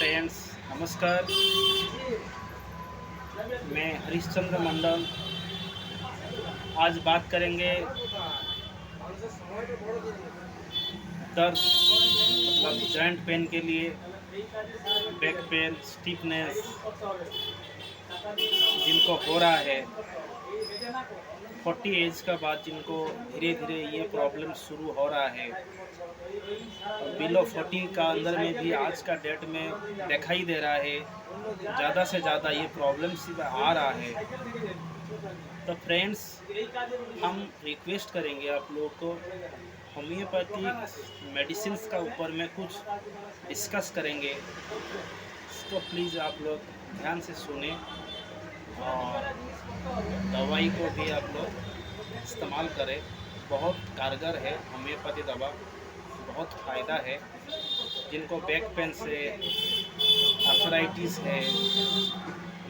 Friends, नमस्कार। मैं हरिश्चंद्र मंडल। आज बात करेंगे दर्द मतलब जॉइंट पेन के लिए। बैक पेन, स्टिफनेस जिनको हो रहा है 40 एज का बाद, जिनको धीरे धीरे ये प्रॉब्लम शुरू हो रहा है, और बिलो 40 का अंदर में भी आज का डेट में दिखाई दे रहा है, ज़्यादा से ज़्यादा ये प्रॉब्लम्स आ रहा है। तो फ्रेंड्स, हम रिक्वेस्ट करेंगे आप लोगों को, होम्योपैथी मेडिसिन का ऊपर में कुछ डिस्कस करेंगे। इसको प्लीज़ आप लोग ध्यान से सुने और दवाई को भी आप लोग इस्तेमाल करें। बहुत कारगर है होम्योपैथी दवा, बहुत फ़ायदा है। जिनको बैक पेन से, आर्थराइटिस है,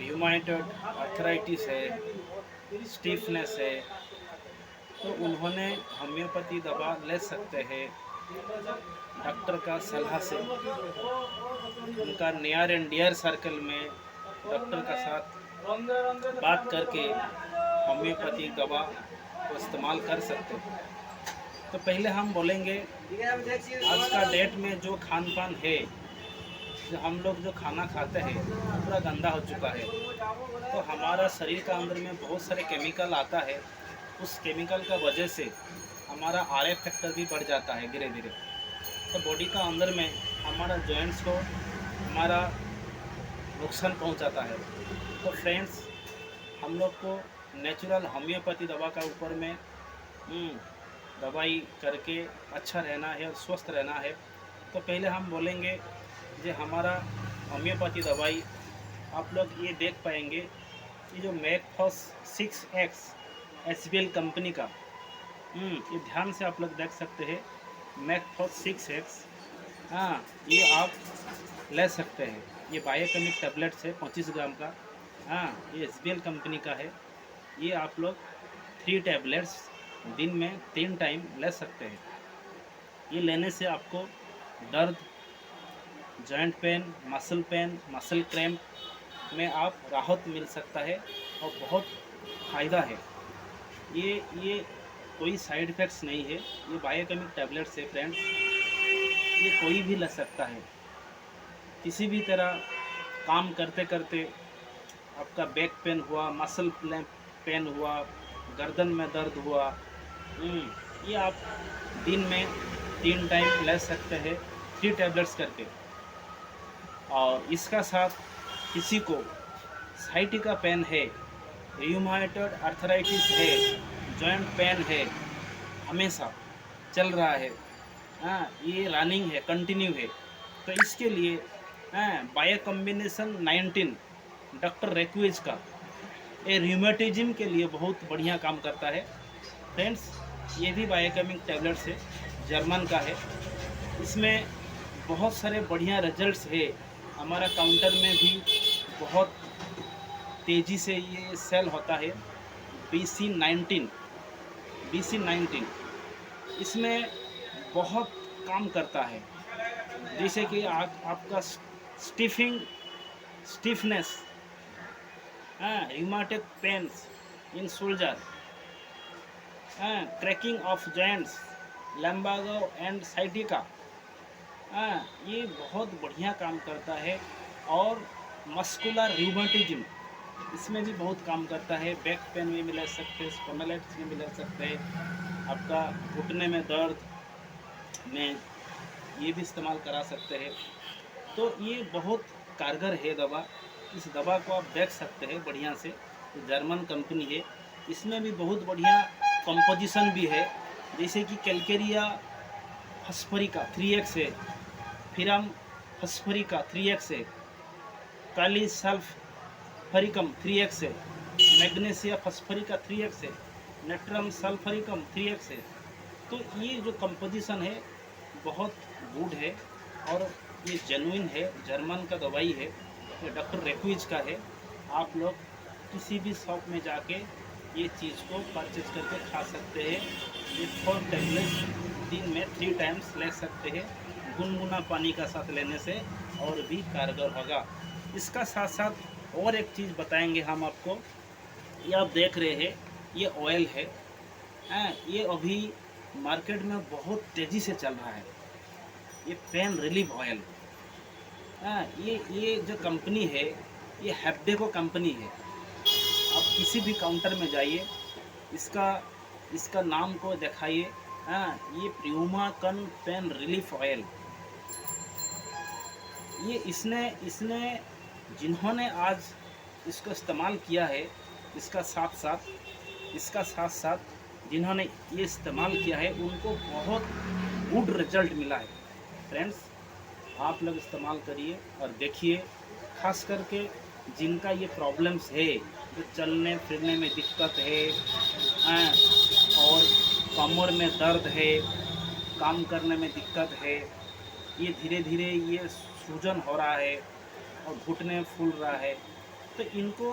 रूमेटॉइड आर्थराइटिस है, स्टिफनेस है, तो उन्होंने होम्योपैथी दवा ले सकते हैं डॉक्टर का सलाह से। उनका नियर एंड डियर सर्कल में डॉक्टर का साथ बात करके होम्योपैथी दवा को इस्तेमाल कर सकते हैं। तो पहले हम बोलेंगे, आज का डेट में जो खान पान है, जो हम लोग जो खाना खाते हैं पूरा गंदा हो चुका है। तो हमारा शरीर का अंदर में बहुत सारे केमिकल आता है। उस केमिकल का वजह से हमारा आरएफ फैक्टर भी बढ़ जाता है धीरे धीरे। तो बॉडी का अंदर में हमारा जॉइंट्स को हमारा नुकसान पहुंचाता है। तो फ्रेंड्स, हम लोग को नेचुरल होम्योपैथी दवा का ऊपर में दवाई करके अच्छा रहना है और स्वस्थ रहना है। तो पहले हम बोलेंगे, जो हमारा होम्योपैथी दवाई आप लोग ये देख पाएंगे, ये जो मैकफॉस 6X एचबीएल कंपनी का, ये ध्यान से आप लोग देख सकते हैं। मैकफॉस 6X, ये आप ले सकते हैं। ये बायोकेमिक टैबलेट्स है 25 ग्राम का। ये एचबीएल कंपनी का है। ये आप लोग 3 टैबलेट्स दिन में 3 टाइम ले सकते हैं। ये लेने से आपको दर्द, जॉइंट पेन, मसल क्रैम्प में आप राहत मिल सकता है और बहुत फ़ायदा है। ये कोई साइड इफ़ेक्ट्स नहीं है। ये बायोकेमिक टैबलेट्स है फ्रेंड्स। ये कोई भी ले सकता है। किसी भी तरह काम करते करते आपका बैक पेन हुआ, मसल पेन हुआ, गर्दन में दर्द हुआ, ये आप दिन में 3 टाइम ले सकते हैं 3 टैबलेट्स करके। और इसका साथ किसी को साइटिका पेन है, रूमेटॉइड आर्थराइटिस है, जॉइंट पेन है, हमेशा चल रहा है, ये रनिंग है, कंटिन्यू है, तो इसके लिए बायो कॉम्बिनेशन 19 डॉक्टर रेक्विज का, ये रूमेटिज्म के लिए बहुत बढ़िया काम करता है फ्रेंड्स। ये भी बायोकेमिक टैबलेट्स है, जर्मन का है। इसमें बहुत सारे बढ़िया रिजल्ट्स है। हमारा काउंटर में भी बहुत तेज़ी से ये सेल होता है। BC19 इसमें बहुत काम करता है। जैसे कि आपका stiffness, rheumatic pains in shoulder, cracking of joints, lumbago and sciatica, ये बहुत बढ़िया काम करता है। और मस्कुलर रूमेटिज्म, इसमें भी बहुत काम करता है। बैक पेन में भी ले सकते हैं, स्पॉन्डिलाइटिस में भी ले सकते हैं। आपका घुटने में दर्द में ये भी इस्तेमाल करा सकते हैं। तो ये बहुत कारगर है दवा। इस दवा को आप देख सकते हैं बढ़िया से। जर्मन कंपनी है। इसमें भी बहुत बढ़िया कंपोजिशन भी है। जैसे कि कैलकेरिया फॉस्फोरिका 3X है, फिरम फॉस्फोरिका 3X है, काली सल्फरिकम 3X है, मैग्नीशिया फॉस्फोरिका 3X है, नेट्रम सल्फरिकम 3X है। तो ये जो कंपोजिशन है बहुत गुड है और ये जेन्युइन है। जर्मन का दवाई है, ये डॉक्टर रेक्विज का है। आप लोग किसी भी शॉप में जाके ये चीज़ को परचेज करके खा सकते हैं। ये 4 टैबलेट्स दिन में 3 टाइम्स ले सकते हैं, गुनगुना पानी का साथ लेने से, और भी कारगर होगा। इसका साथ साथ और एक चीज़ बताएंगे हम आपको। ये आप देख रहे हैं, ये ऑयल है। ये अभी मार्केट में बहुत तेज़ी से चल रहा है, ये पेन रिलीफ ऑयल। ये जो कंपनी है, ये हैप्डेको कंपनी है। आप किसी भी काउंटर में जाइए, इसका इसका नाम को दिखाइए। ये प्यूमा कन पेन रिलीफ ऑयल। ये इसने इसने जिन्होंने आज इसको इस्तेमाल किया है, इसका साथ साथ जिन्होंने ये इस्तेमाल किया है, उनको बहुत गुड रिजल्ट मिला है। फ्रेंड्स, आप लोग इस्तेमाल करिए और देखिए, खास करके जिनका ये प्रॉब्लम्स है, जो चलने फिरने में दिक्कत है, और कमर में दर्द है, काम करने में दिक्कत है, ये धीरे धीरे ये सूजन हो रहा है और घुटने फूल रहा है, तो इनको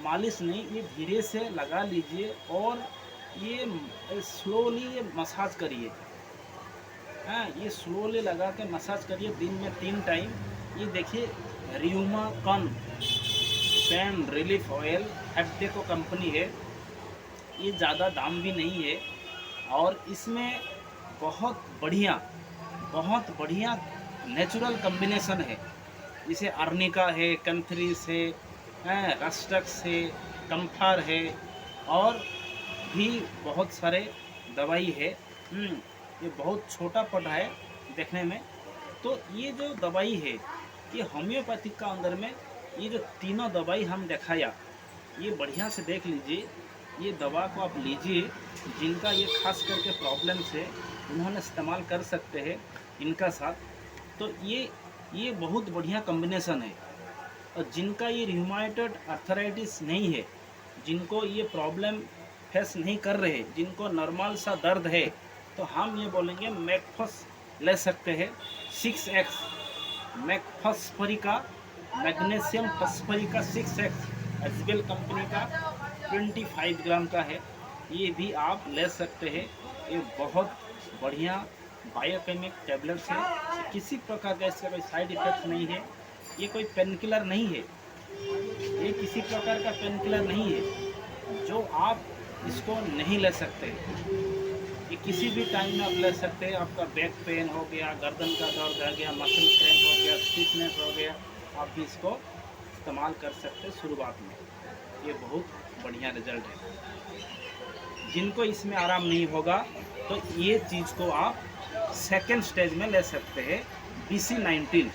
मालिश नहीं, ये धीरे से लगा लीजिए और ये स्लोली ये मसाज करिए। ये स्लोली लगा के मसाज करिए दिन में 3 टाइम। ये देखिए, रियूमा कन पेन रिलीफ ऑयल हैप्डेको कंपनी है। ये ज़्यादा दाम भी नहीं है और इसमें बहुत बढ़िया नेचुरल कम्बिनेशन है। जैसे अर्निका है, कैंथरिस है, रस्टक्स है, कम्फार है और भी बहुत सारे दवाई है। ये बहुत छोटा पौधा है देखने में। तो ये जो दवाई है, ये होम्योपैथिक का अंदर में ये जो तीनों दवाई हम दिखाया, ये बढ़िया से देख लीजिए। ये दवा को आप लीजिए, जिनका ये खास करके प्रॉब्लम से उन्होंने इस्तेमाल कर सकते हैं इनका साथ। तो ये बहुत बढ़िया कॉम्बिनेशन है। और जिनका ये रूमेटॉइड आर्थराइटिस नहीं है, जिनको ये प्रॉब्लम फेस नहीं कर रहे, जिनको नॉर्मल सा दर्द है, तो हम ये बोलेंगे मैकफस ले सकते हैं। 6X मैकफस्फरिका, मैग्नीशियम फस्फरिका 6X एजबेल कंपनी का 25 ग्राम का है। ये भी आप ले सकते हैं। ये बहुत बढ़िया बायोकेमिक टैबलेट्स है। किसी प्रकार का इसका कोई साइड इफेक्ट नहीं है। ये कोई पेन किलर नहीं है, ये किसी प्रकार का पेन किलर नहीं है जो आप इसको नहीं ले सकते। ये किसी भी टाइम में आप ले सकते हैं। आपका बैक पेन हो गया, गर्दन का दर्द हो गया, मसल क्रैम्प हो गया, स्टिफनेस हो गया, आप भी इसको इस्तेमाल कर सकते हैं शुरुआत में। ये बहुत बढ़िया रिजल्ट है। जिनको इसमें आराम नहीं होगा, तो ये चीज़ को आप सेकेंड स्टेज में ले सकते हैं, BC19।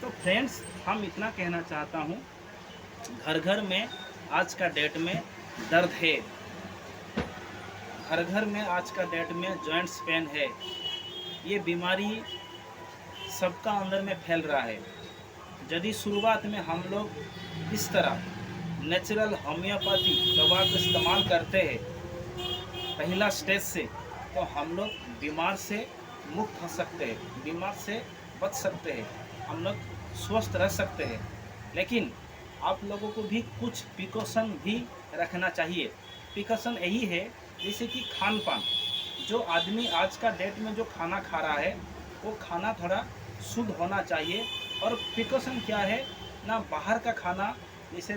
तो फ्रेंड्स, हम इतना कहना चाहता हूँ, घर घर में आज का डेट में दर्द है, घर घर में आज का डेट में जॉइंट्स पेन है। ये बीमारी सबका अंदर में फैल रहा है। यदि शुरुआत में हम लोग इस तरह नेचुरल होम्योपैथी दवा का इस्तेमाल करते हैं पहला स्टेज से, तो हम लोग बीमार से मुक्त हो सकते हैं, बीमार से बच सकते हैं, हम लोग स्वस्थ रह सकते हैं। लेकिन आप लोगों को भी कुछ प्रिकॉशन भी रखना चाहिए। प्रिकॉशन यही है, जैसे कि खान पान। जो आदमी आज का डेट में जो खाना खा रहा है, वो खाना थोड़ा शुद्ध होना चाहिए। और प्रिकॉशन क्या है ना, बाहर का खाना जैसे